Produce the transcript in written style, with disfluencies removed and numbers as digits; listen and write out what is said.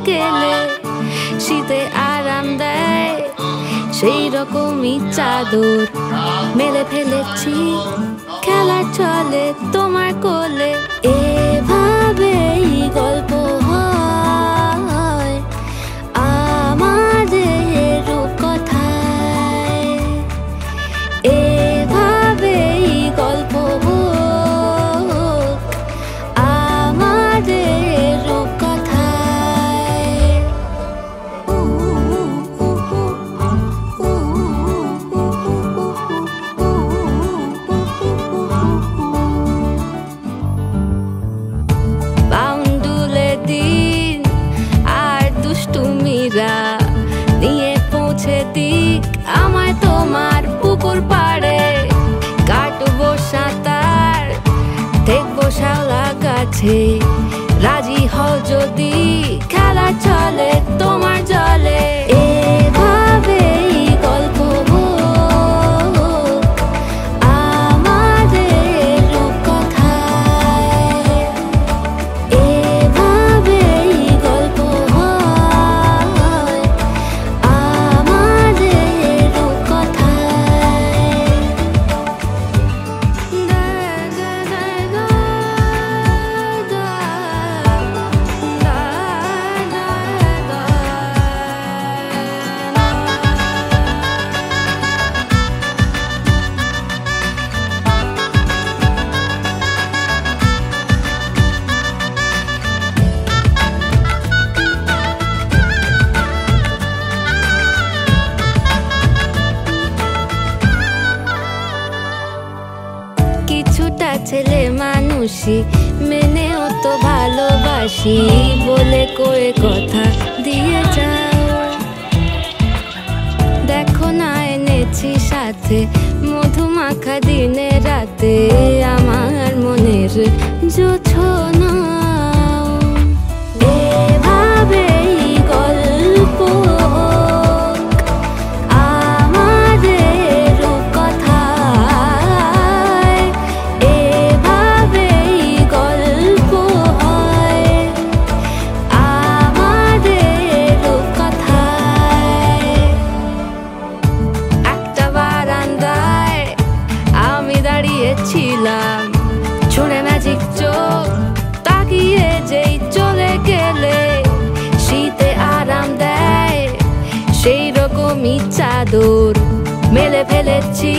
গেলে শীতে আরাম দেয় সেই রকমই চাদর মেলে ফেলেছি খেলা চলে তোমার কোলে এভাবেই গল্প হয় আমাদের রূপকথায় এভাবেই গল্প হোক আমাদের রূপকথায় বাউন্ডুলে দিন আর দুষ্টুমিরা নিয়ে পৌঁছে দিক আমায় তোমার পুকুর পাড়ে কাটবো সাঁতার দেখবো শাওলা গাছে রাজি হও যদি খেলা চলে তোমার জলে এভাবেই গল্প হোক আমাদের রূপকথায় এভাবেই গল্প হয় আমাদের রূপকথায় কিছুটা ছেলে মানুষই মেনেও তো ভালোবাসি বলে কয়ে কথা দিয়ে যাও দেখো না এনেছি সাথে মধুমাখা দিনে রাতে আমার মনের জোছনা এভাবেই গল্প হোক আমাদের রূপকথায় এভাবেই গল্প হয় আমাদের রূপকথায় একটা বারান্দায় আমি দাঁড়িয়েছিলাম ছুঁড়ে ম্যাজিক চোখ তাকিয়ে যেই চলে গেলে শীতে আরাম দেয় সেই রকমই চাদর মেলে ফেলেছি